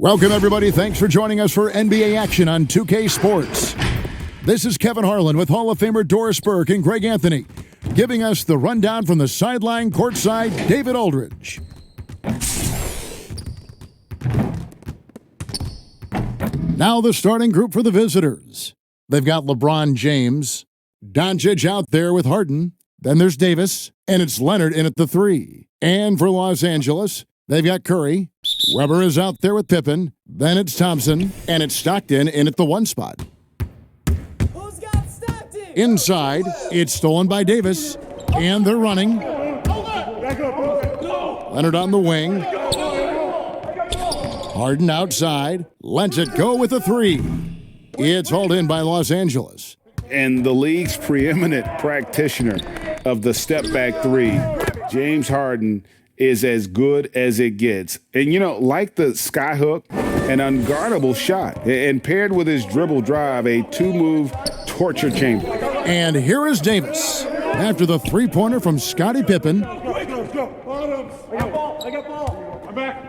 Welcome, everybody. Thanks for joining us for NBA action on 2K Sports. This is Kevin Harlan with Hall of Famer Doris Burke and Greg Anthony, giving us the rundown from the sideline courtside, David Aldridge. Now the starting group for the visitors. They've got LeBron James, Doncic out there with Harden. Then there's Davis, and it's Leonard in at the 3. And for Los Angeles, they've got Curry. Weber is out there with Pippen. Then it's Thompson, and it's Stockton in at the 1 spot. Who's got Stockton? Inside, it's stolen by Davis, and they're running. Leonard on the wing. Harden outside, lets it go with a 3. It's hauled in by Los Angeles. And the league's preeminent practitioner of the step-back 3, James Harden, is as good as it gets. And, like the skyhook, an unguardable shot. And paired with his dribble drive, a 2-move torture chamber. And here is Davis. After the 3-pointer from Scottie Pippen.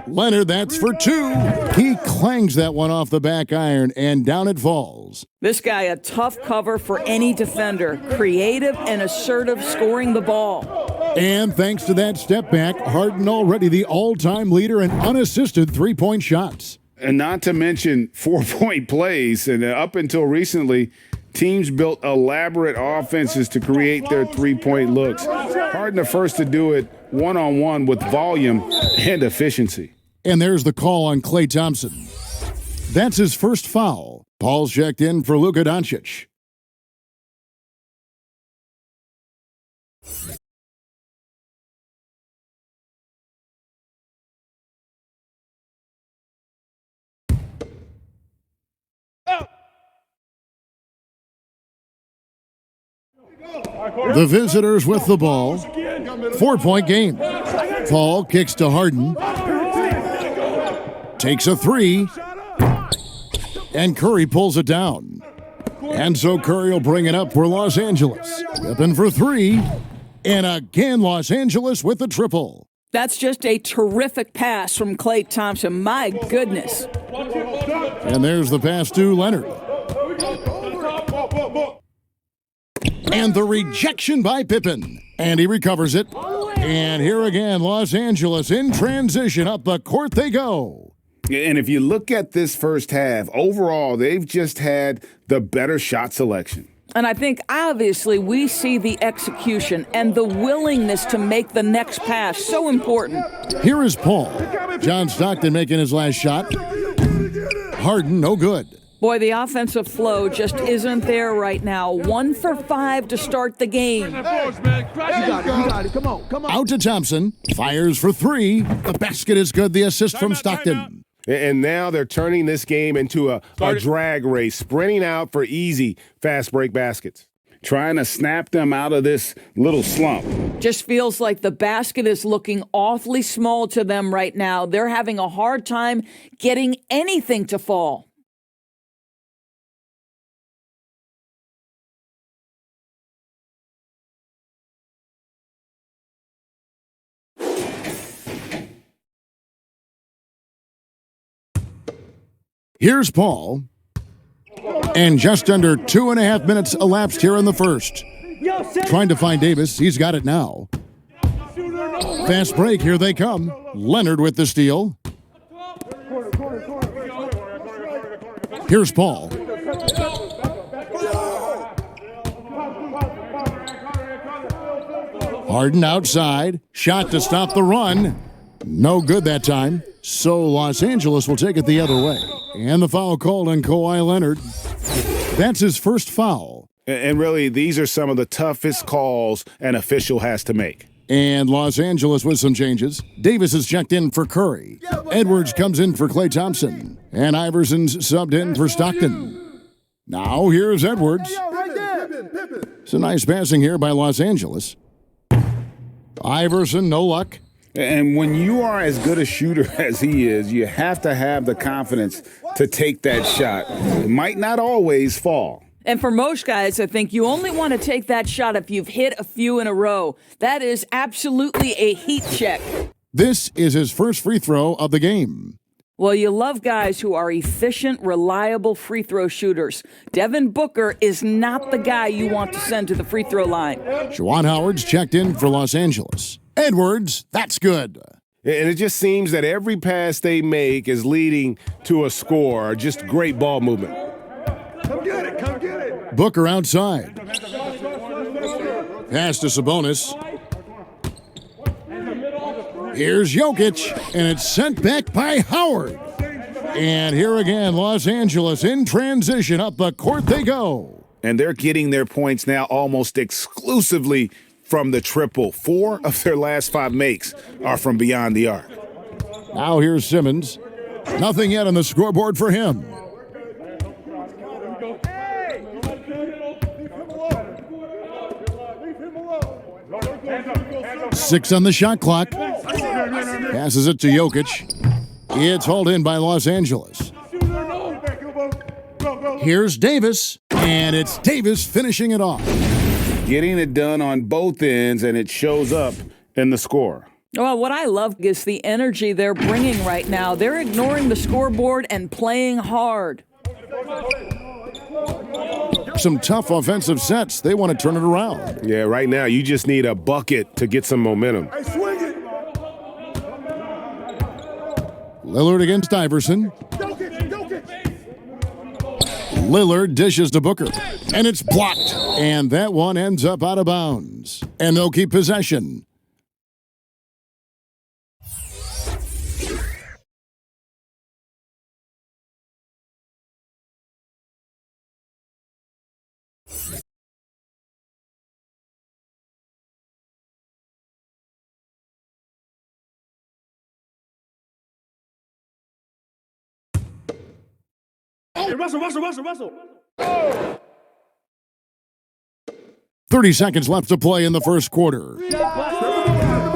Leonard, that's for 2. He clangs that one off the back iron, and down it falls. This guy, a tough cover for any defender. Creative and assertive scoring the ball. And thanks to that step back, Harden already the all-time leader in unassisted 3-point shots. And not to mention 4-point plays. And up until recently, teams built elaborate offenses to create their 3-point looks. Harden the first to do it one-on-one with volume and efficiency. And there's the call on Klay Thompson. That's his first foul. Paul's checked in for Luka Doncic. The visitors with the ball. 4-point game. Paul kicks to Harden. Takes a 3. And Curry pulls it down. And so Curry will bring it up for Los Angeles. Pippen for 3. And again, Los Angeles with the triple. That's just a terrific pass from Klay Thompson. My goodness. And there's the pass to Leonard. And the rejection by Pippen. And he recovers it. And here again, Los Angeles in transition. Up the court they go. And if you look at this first half, overall, they've just had the better shot selection. And I think, obviously, we see the execution and the willingness to make the next pass so important. Here is Paul. John Stockton making his last shot. Harden, no good. Boy, the offensive flow just isn't there right now. 1 for 5 to start the game. You got it. Come on. Out to Thompson. Fires for 3. The basket is good. The assist from Stockton. And now they're turning this game into a drag race, sprinting out for easy, fast break baskets. Trying to snap them out of this little slump. Just feels like the basket is looking awfully small to them right now. They're having a hard time getting anything to fall. Here's Paul. And just under 2.5 minutes elapsed here in the first. Trying to find Davis. He's got it now. Fast break. Here they come. Leonard with the steal. Here's Paul. Harden outside. Shot to stop the run. No good that time. So Los Angeles will take it the other way. And the foul called on Kawhi Leonard. That's his first foul. And really, these are some of the toughest calls an official has to make. And Los Angeles with some changes. Davis is checked in for Curry. Edwards comes in for Klay Thompson. And Iverson's subbed in for Stockton. Now here's Edwards. It's a nice passing here by Los Angeles. Iverson, no luck. And when you are as good a shooter as he is, you have to have the confidence to take that shot. It might not always fall. And for most guys, I think you only want to take that shot if you've hit a few in a row. That is absolutely a heat check. This is his first free throw of the game. Well, you love guys who are efficient, reliable free throw shooters. Devin Booker is not the guy you want to send to the free throw line. Juwan Howard's checked in for Los Angeles. Edwards, that's good. And it just seems that every pass they make is leading to a score. Just great ball movement. Come get it. Come get it. Booker outside. Pass to Sabonis. Here's Jokic, and it's sent back by Howard. And here again, Los Angeles in transition. Up the court they go. And they're getting their points now almost exclusively from the triple. 4 of their last 5 makes are from beyond the arc. Now here's Simmons. Nothing yet on the scoreboard for him. Six on the shot clock. Passes it to Jokic. It's hauled in by Los Angeles. Here's Davis, and it's Davis finishing it off. Getting it done on both ends, and it shows up in the score. Well, what I love is the energy they're bringing right now. They're ignoring the scoreboard and playing hard. Some tough offensive sets. They want to turn it around. Yeah, right now you just need a bucket to get some momentum. Hey, swing it. Lillard against Iverson. Lillard dishes to Booker, and it's blocked. And that one ends up out of bounds. And they'll keep possession. Hey, Russell. 30 seconds left to play in the first quarter.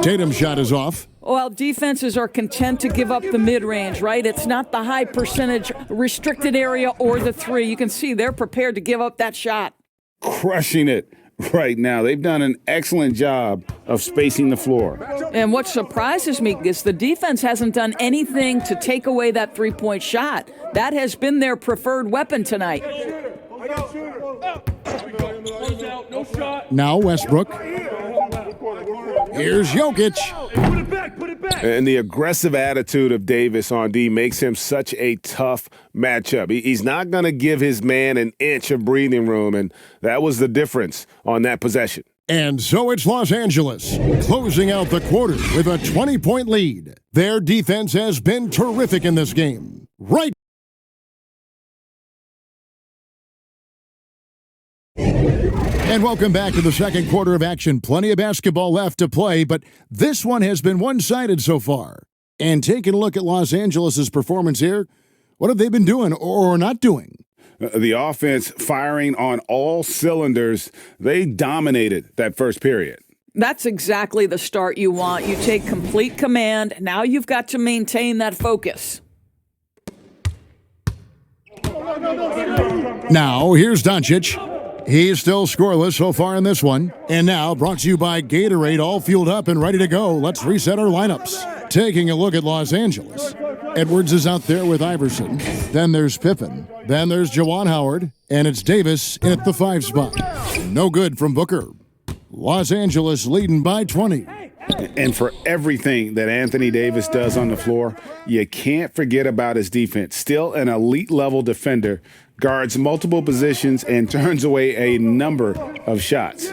Tatum's shot is off. Well, defenses are content to give up the mid-range, right? It's not the high percentage restricted area or the three. You can see they're prepared to give up that shot. Crushing it right now. They've done an excellent job of spacing the floor. And what surprises me is the defense hasn't done anything to take away that three-point shot. That has been their preferred weapon tonight. Now Westbrook. Here's Jokic. Put it back. And the aggressive attitude of Davis on D makes him such a tough matchup. He's not going to give his man an inch of breathing room, and that was the difference on that possession. And so it's Los Angeles closing out the quarter with a 20-point lead. Their defense has been terrific in this game. Right. And welcome back to the second quarter of action. Plenty of basketball left to play, but this one has been one-sided so far. And taking a look at Los Angeles' performance here, what have they been doing or not doing? The offense firing on all cylinders. They dominated that first period. That's exactly the start you want. You take complete command. Now you've got to maintain that focus. Now, here's Doncic. He's still scoreless so far in this one. And now, brought to you by Gatorade, all fueled up and ready to go. Let's reset our lineups. Taking a look at Los Angeles. Edwards is out there with Iverson. Then there's Pippen. Then there's Juwan Howard. And it's Davis in at the 5 spot. No good from Booker. Los Angeles leading by 20. And for everything that Anthony Davis does on the floor, you can't forget about his defense. Still an elite level defender, guards multiple positions and turns away a number of shots.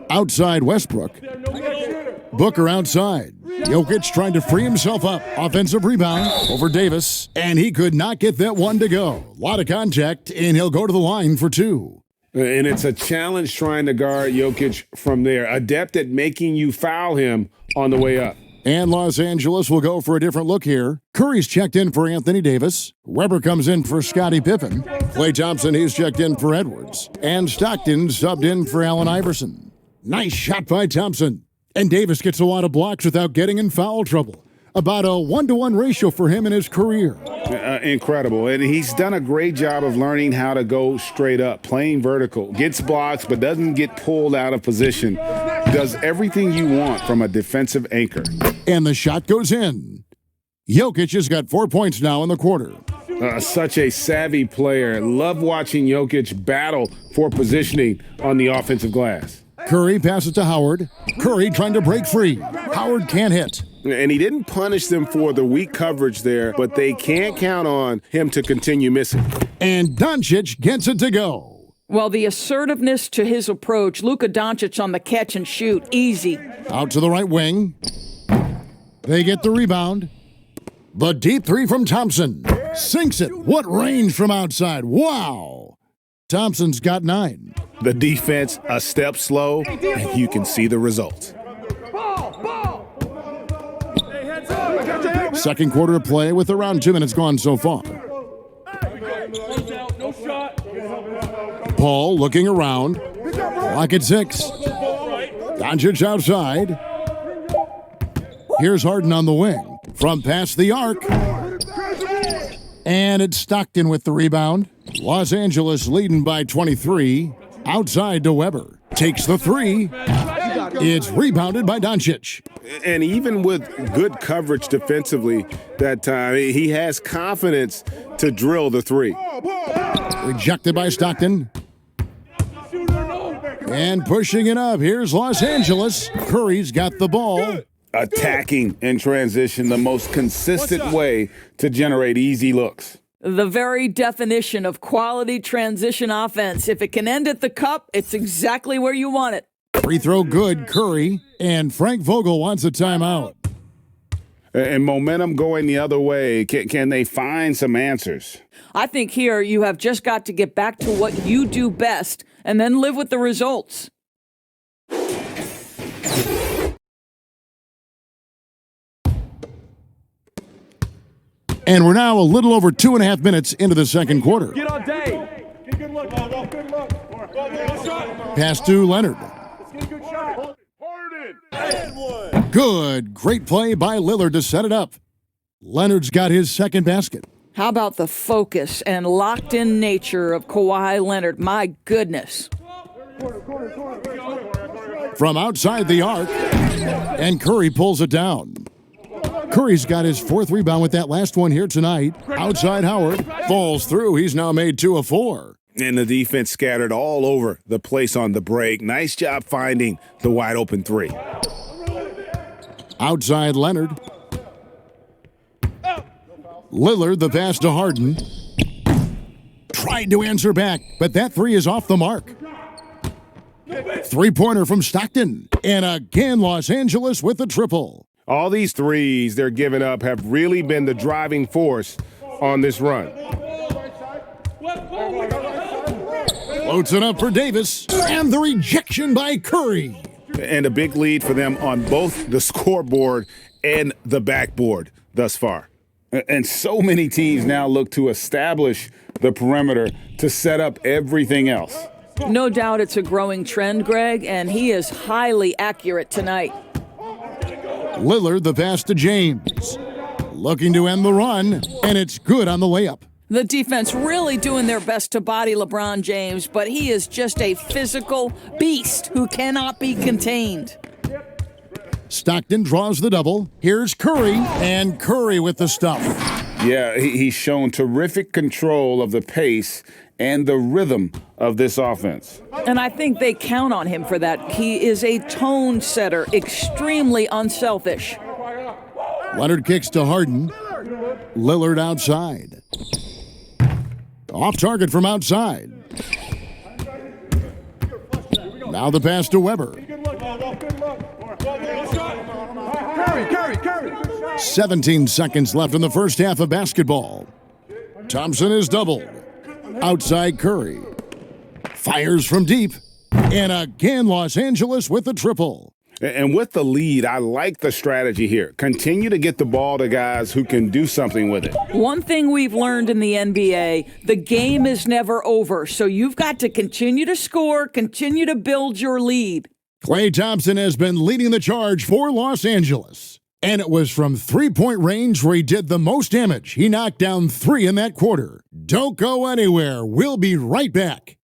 Outside Westbrook. Booker outside. Jokic trying to free himself up. Offensive rebound over Davis. And he could not get that one to go. A lot of contact, and he'll go to the line for 2. And it's a challenge trying to guard Jokic from there. Adept at making you foul him on the way up. And Los Angeles will go for a different look here. Curry's checked in for Anthony Davis. Weber comes in for Scottie Pippen. Klay Thompson, he's checked in for Edwards. And Stockton subbed in for Allen Iverson. Nice shot by Thompson. And Davis gets a lot of blocks without getting in foul trouble. About a 1-to-1 ratio for him in his career. Incredible. And he's done a great job of learning how to go straight up, playing vertical. Gets blocks, but doesn't get pulled out of position does everything you want from a defensive anchor. And the shot goes in. Jokic has got 4 points now in the quarter. Such a savvy player. Love watching Jokic battle for positioning on the offensive glass. Curry passes to Howard. Curry trying to break free. Howard can't hit. And he didn't punish them for the weak coverage there, but they can't count on him to continue missing. And Doncic gets it to go. Well, the assertiveness to his approach, Luka Doncic on the catch and shoot, easy. Out to the right wing. They get the rebound. The deep three from Thompson. Sinks it. What range from outside. Wow. Thompson's got 9. The defense a step slow, and you can see the results. Second quarter of play with around 2 minutes gone so far. Paul looking around. Clock at 6. Doncic outside. Here's Harden on the wing. From past the arc. And it's Stockton with the rebound. Los Angeles leading by 23. Outside to Weber. Takes the 3. It's rebounded by Doncic. And even with good coverage defensively that time, he has confidence to drill the 3. Rejected by Stockton. And pushing it up. Here's Los Angeles. Curry's got the ball. Attacking in transition, the most consistent way to generate easy looks. The very definition of quality transition offense. If it can end at the cup, it's exactly where you want it. Free throw good, Curry. And Frank Vogel wants a timeout. And momentum going the other way. Can they find some answers? I think here you have just got to get back to what you do best and then live with the results. And we're now a little over 2.5 minutes into the second quarter. Get on Dave. Get a good look. Good look. Pass to Leonard. Let's get a good shot. Harden. Good. Great play by Lillard to set it up. Leonard's got his second basket. How about the focus and locked-in nature of Kawhi Leonard? My goodness. From outside the arc. And Curry pulls it down. Curry's got his 4th rebound with that last one here tonight. Outside Howard. Falls through. He's now made 2 of 4. And the defense scattered all over the place on the break. Nice job finding the wide open 3. Outside Leonard. Lillard, the pass to Harden. Tried to answer back, but that 3 is off the mark. 3-pointer from Stockton. And again, Los Angeles with the triple. All these threes they're giving up have really been the driving force on this run. Floats it up for Davis. And the rejection by Curry. And a big lead for them on both the scoreboard and the backboard thus far. And so many teams now look to establish the perimeter to set up everything else. No doubt it's a growing trend, Greg, and he is highly accurate tonight. Lillard, the pass to James. Looking to end the run, and it's good on the layup. The defense really doing their best to body LeBron James, but he is just a physical beast who cannot be contained. Stockton draws the double. Here's Curry, and Curry with the stuff. Yeah, he's shown terrific control of the pace and the rhythm of this offense. And I think they count on him for that. He is a tone setter, extremely unselfish. Leonard kicks to Harden. Lillard outside. Off target from outside. Now the pass to Weber. Curry. 17 seconds left in the first half of basketball. Thompson is doubled. Outside Curry. Fires from deep. And again, Los Angeles with the triple. And with the lead, I like the strategy here. Continue to get the ball to guys who can do something with it. One thing we've learned in the NBA, the game is never over. So you've got to continue to score, continue to build your lead. Klay Thompson has been leading the charge for Los Angeles. And it was from three-point range where he did the most damage. He knocked down 3 in that quarter. Don't go anywhere. We'll be right back.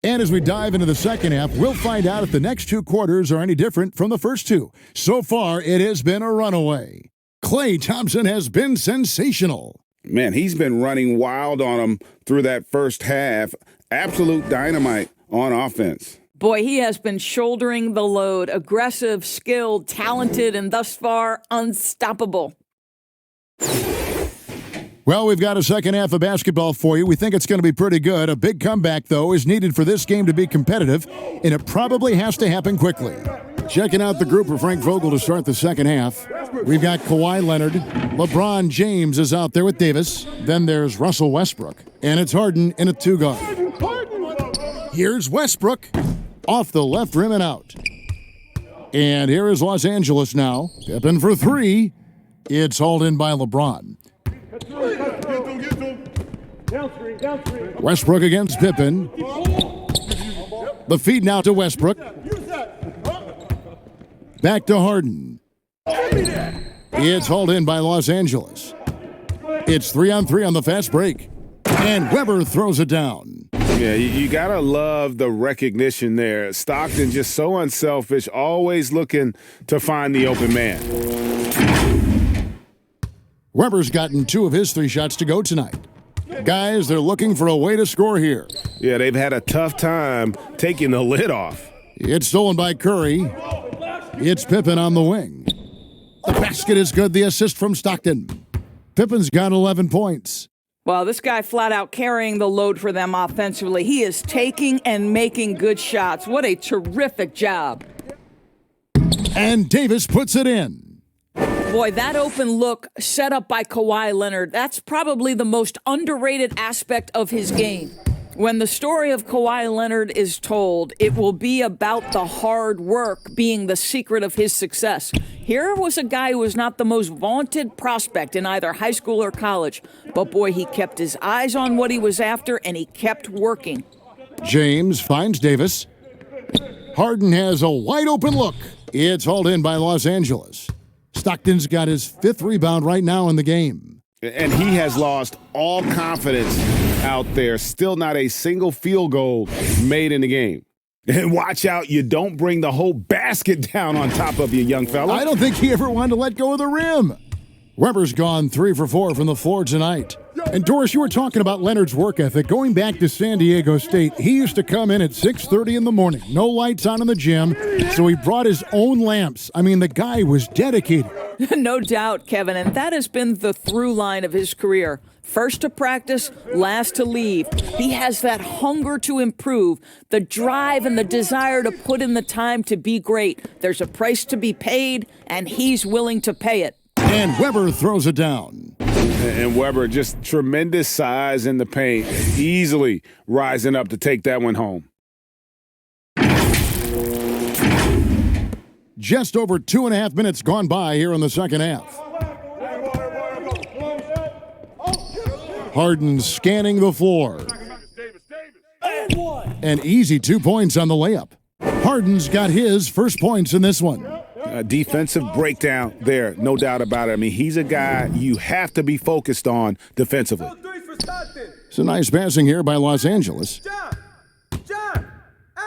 And as we dive into the second half, we'll find out if the next two quarters are any different from the first two. So far, it has been a runaway. Klay Thompson has been sensational. Man, he's been running wild on him through that first half. Absolute dynamite on offense. Boy, he has been shouldering the load. Aggressive, skilled, talented, and thus far, unstoppable. Well, we've got a second half of basketball for you. We think it's going to be pretty good. A big comeback, though, is needed for this game to be competitive, and it probably has to happen quickly. Checking out the group for Frank Vogel to start the second half. We've got Kawhi Leonard. LeBron James is out there with Davis. Then there's Russell Westbrook. And it's Harden in a two-guard. Here's Westbrook. Off the left rim and out. And here is Los Angeles now. Pippen for three. It's hauled in by LeBron. Westbrook against Pippen. The feed now to Westbrook. Back to Harden. It's hauled in by Los Angeles. It's 3-on-3 on the fast break. And Weber throws it down. Yeah, you got to love the recognition there. Stockton just so unselfish, always looking to find the open man. Weber's gotten two of his three shots to go tonight. Guys, they're looking for a way to score here. Yeah, they've had a tough time taking the lid off. It's stolen by Curry. It's Pippen on the wing. The basket is good. The assist from Stockton. Pippen's got 11 points. Well, this guy flat out carrying the load for them offensively. He is taking and making good shots. What a terrific job. And Davis puts it in. Boy, that open look set up by Kawhi Leonard, that's probably the most underrated aspect of his game. When the story of Kawhi Leonard is told, it will be about the hard work being the secret of his success. Here was a guy who was not the most vaunted prospect in either high school or college, but boy, he kept his eyes on what he was after and he kept working. James finds Davis. Harden has a wide open look. It's hauled in by Los Angeles. Stockton's got his fifth rebound right now in the game. And he has lost all confidence out there. Still not a single field goal made in the game. And watch out, you don't bring the whole basket down on top of you, young fella. I don't think he ever wanted to let go of the rim. Weber's gone 3 for 4 from the floor tonight. And Doris, you were talking about Leonard's work ethic. Going back to San Diego State, he used to come in at 6:30 in the morning. No lights on in the gym, so he brought his own lamps. I mean, the guy was dedicated. No doubt, Kevin, and that has been the through line of his career. First to practice, last to leave. He has that hunger to improve, the drive and the desire to put in the time to be great. There's a price to be paid, and he's willing to pay it. And Weber throws it down. And Weber, just tremendous size in the paint, easily rising up to take that one home. Just over 2.5 minutes gone by here in the second half. Harden scanning the floor. An easy 2 points on the layup. Harden's got his first points in this one. A defensive breakdown there, no doubt about it. I mean, he's a guy you have to be focused on defensively. It's a nice passing here by Los Angeles.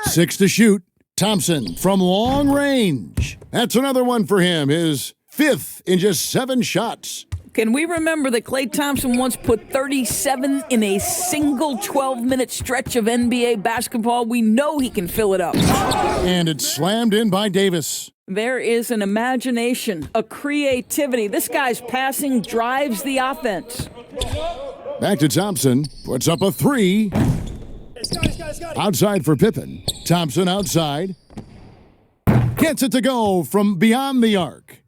6 to shoot. Thompson from long range. That's another one for him. His fifth in just 7 shots. Can we remember that Klay Thompson once put 37 in a single 12-minute stretch of NBA basketball? We know he can fill it up. And it's slammed in by Davis. There is an imagination, a creativity. This guy's passing drives the offense. Back to Thompson. Puts up a 3. Outside for Pippen. Thompson outside. Gets it to go from beyond the arc.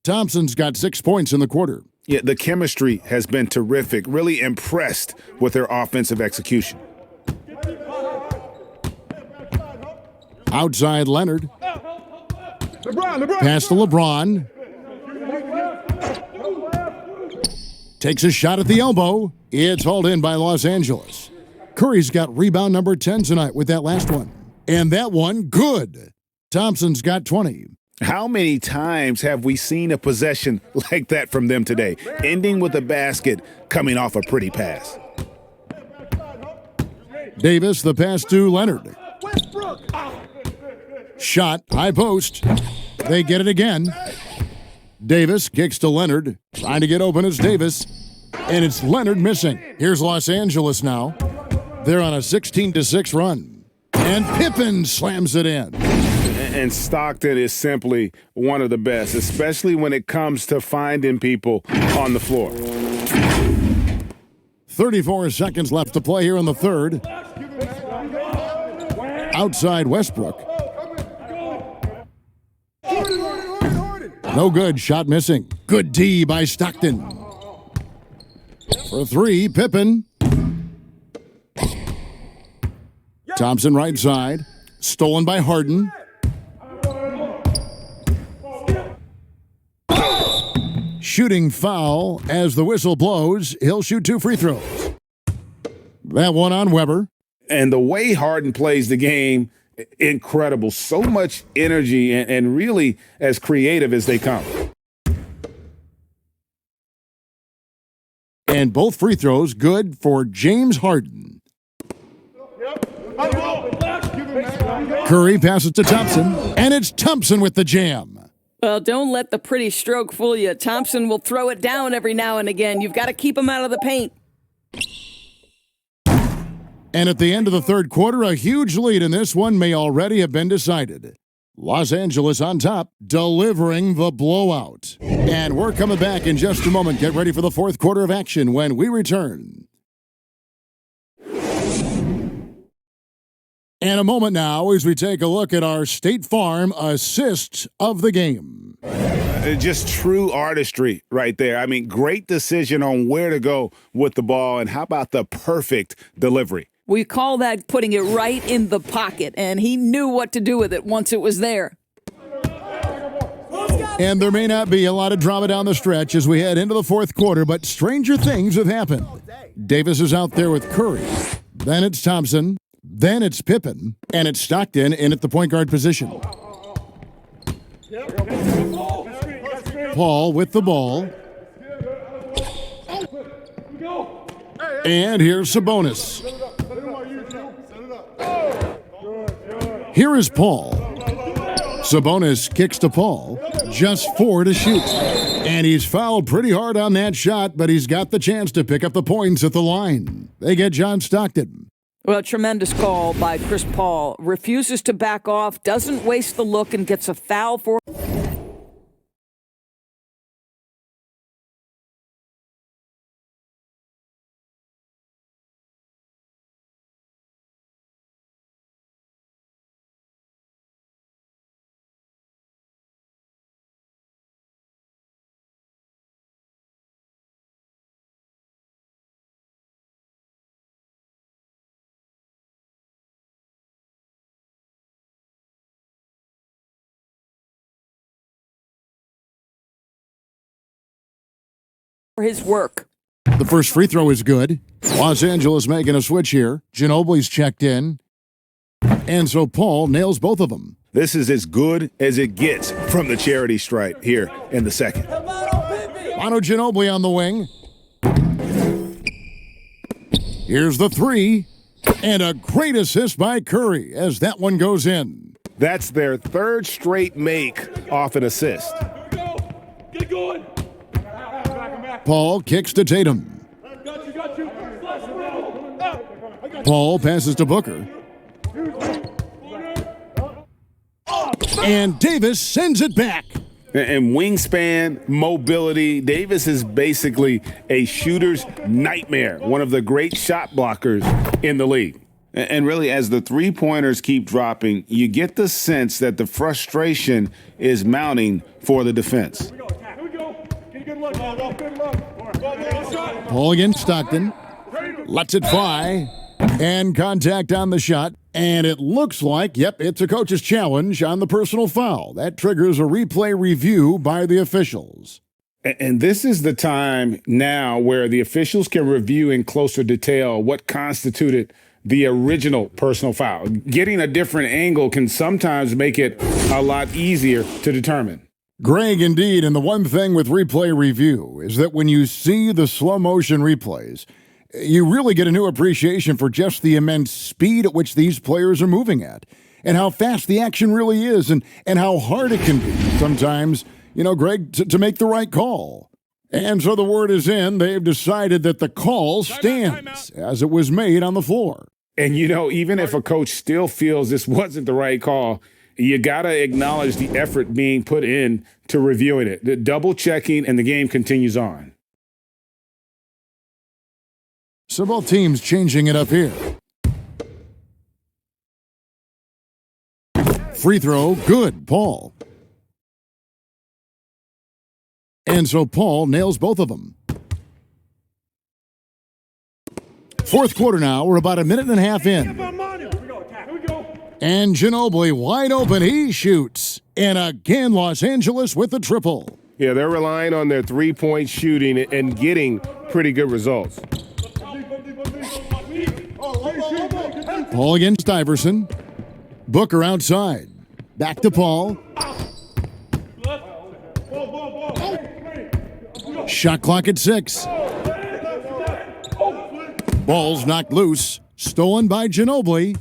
Thompson's got 6 points in the quarter. Yeah, the chemistry has been terrific. Really impressed with their offensive execution. Outside Leonard. Pass to LeBron. Takes a shot at the elbow. It's hauled in by Los Angeles. Curry's got rebound number 10 tonight with that last one. And that one, good. Thompson's got 20. How many times have we seen a possession like that from them today, ending with a basket coming off a pretty pass? Davis, the pass to Leonard. Shot, high post. They get it again. Davis kicks to Leonard. Trying to get open is Davis. And it's Leonard missing. Here's Los Angeles now. They're on a 16-6 run. And Pippen slams it in. And Stockton is simply one of the best, especially when it comes to finding people on the floor. 34 seconds left to play here in the third. Outside Westbrook. No good. Shot missing. Good D by Stockton. For three, Pippen. Thompson right side. Stolen by Harden. Shooting foul as the whistle blows. He'll shoot 2 free throws. That one on Weber. And the way Harden plays the game, incredible. So much energy and really as creative as they come. And both free throws good for James Harden. Curry passes to Thompson, and it's Thompson with the jam. Well, don't let the pretty stroke fool you. Thompson will throw it down every now and again. You've got to keep him out of the paint. And at the end of the third quarter, a huge lead in this one may already have been decided. Los Angeles on top, delivering the blowout. And we're coming back in just a moment. Get ready for the fourth quarter of action when we return. And a moment now as we take a look at our State Farm assist of the game. Just true artistry right there. I mean, great decision on where to go with the ball, and how about the perfect delivery? We call that putting it right in the pocket, and he knew what to do with it once it was there. And there may not be a lot of drama down the stretch as we head into the fourth quarter, but stranger things have happened. Davis is out there with Curry. Then it's Thompson. Then it's Pippen. And it's Stockton in at the point guard position. Paul with the ball. And here's Sabonis. Here is Paul. Sabonis kicks to Paul. Just 4 to shoot. And he's fouled pretty hard on that shot, but he's got the chance to pick up the points at the line. They get John Stockton. Well, tremendous call by Chris Paul. Refuses to back off, doesn't waste the look, and gets a foul for his work. The first free throw is good. Los Angeles making a switch here. Ginobili's checked in. And so Paul nails both of them. This is as good as it gets from the charity stripe here in the second. Manu Ginobili on the wing. Here's the three. And a great assist by Curry as that one goes in. That's their third straight make off an assist. Get going. Paul kicks to Tatum. Paul passes to Booker. And Davis sends it back. And wingspan, mobility, Davis is basically a shooter's nightmare, one of the great shot blockers in the league. And really, as the three-pointers keep dropping, you get the sense that the frustration is mounting for the defense. Paul against Stockton. Lets it fly. And contact on the shot. And it looks like, it's a coach's challenge on the personal foul. That triggers a replay review by the officials. And this is the time now where the officials can review in closer detail what constituted the original personal foul. Getting a different angle can sometimes make it a lot easier to determine. Greg, indeed, and the one thing with replay review is that when you see the slow motion replays You really get a new appreciation for just the immense speed at which these players are moving at, and how fast the action really is, and how hard it can be sometimes, Greg, to make the right call. And so the word is in. They've decided that the call stands as it was made on the floor. And, even if a coach still feels this wasn't the right call, you got to acknowledge the effort being put in to reviewing it, the double checking, and the game continues on. So both teams changing it up here. Free throw, good, Paul. And so Paul nails both of them. Fourth quarter now. We're about a minute and a half in. And Ginobili wide open. He shoots. And again, Los Angeles with the triple. Yeah, they're relying on their three-point shooting and getting pretty good results. Paul against Iverson. Booker outside. Back to Paul. Shot clock at 6. Ball's knocked loose. Stolen by Ginobili.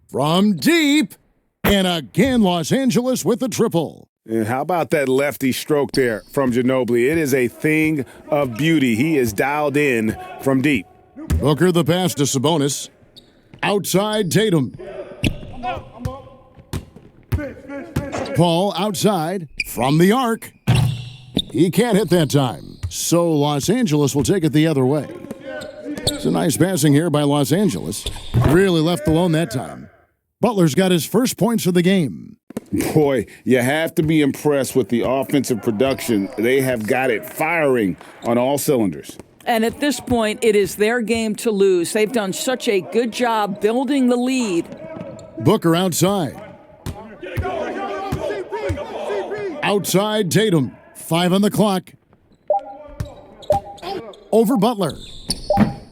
From deep. And again, Los Angeles with the triple. And how about that lefty stroke there from Ginobili? It is a thing of beauty. He is dialed in from deep. Booker the pass to Sabonis. Outside Tatum. Paul outside from the arc. He can't hit that time. So Los Angeles will take it the other way. It's a nice passing here by Los Angeles. Really left alone that time. Butler's got his first points of the game. Boy, you have to be impressed with the offensive production. They have got it firing on all cylinders. And at this point, it is their game to lose. They've done such a good job building the lead. Booker outside. Outside Tatum. 5 on the clock. Over Butler.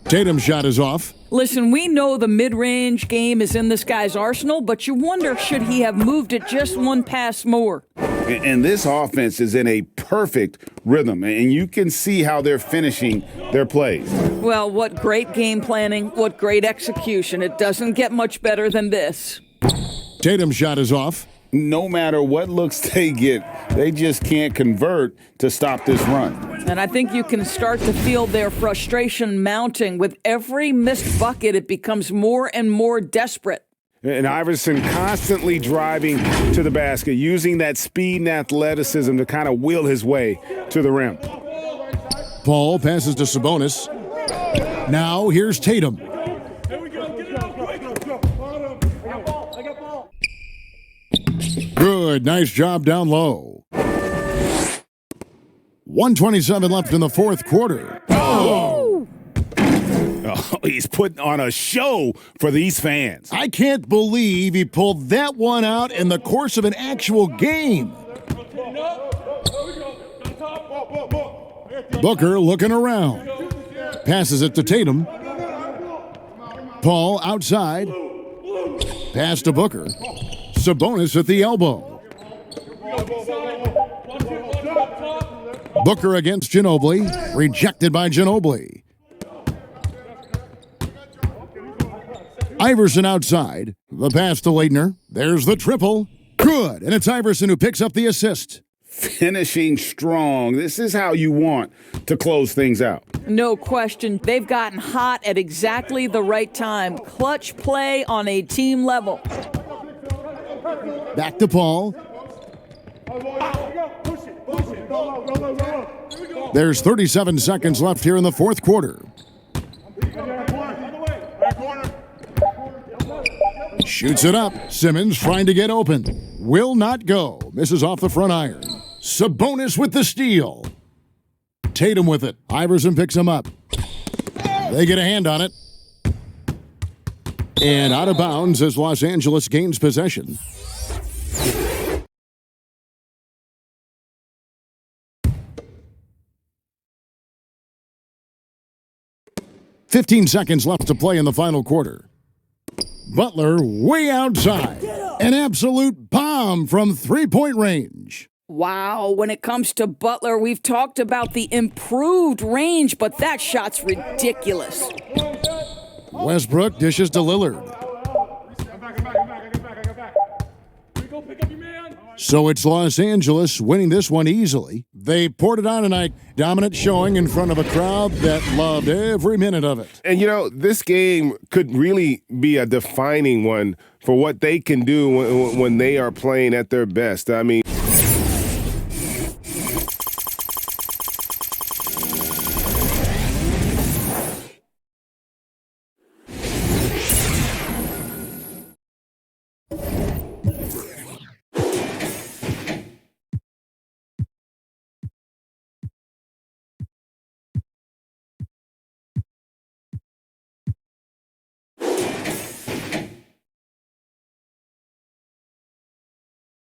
Tatum's shot is off. Listen, we know the mid-range game is in this guy's arsenal, but you wonder, should he have moved it just one pass more? And this offense is in a perfect rhythm, and you can see how they're finishing their plays. Well, what great game planning, what great execution. It doesn't get much better than this. Tatum's shot is off. No matter what looks they get, they just can't convert to stop this run. And I think you can start to feel their frustration mounting. With every missed bucket, it becomes more and more desperate. And Iverson constantly driving to the basket, using that speed and athleticism to kind of wheel his way to the rim. Paul passes to Sabonis. Now here's Tatum. Good, nice job down low. 1:27 left in the fourth quarter. Oh, he's putting on a show for these fans. I can't believe he pulled that one out in the course of an actual game. Booker looking around. Passes it to Tatum. Paul outside. Pass to Booker. Sabonis at the elbow. Booker against Ginobili. Rejected by Ginobili. Iverson outside. The pass to Leitner. There's the triple. Good. And it's Iverson who picks up the assist. Finishing strong. This is how you want to close things out. No question. They've gotten hot at exactly the right time. Clutch play on a team level. Back to Paul. There's 37 seconds left here in the fourth quarter. Shoots it up. Simmons trying to get open. Will not go. Misses off the front iron. Sabonis with the steal. Tatum with it. Iverson picks him up. They get a hand on it. And out of bounds as Los Angeles gains possession. "15 seconds left to play in the final quarter. Butler way outside. An absolute bomb from three-point range. Wow, when it comes to Butler, we've talked about the improved range, but that shot's ridiculous. Westbrook dishes to Lillard. So it's Los Angeles winning this one easily. They poured it on tonight. Dominant showing in front of a crowd that loved every minute of it. And, this game could really be a defining one for what they can do when they are playing at their best. I mean,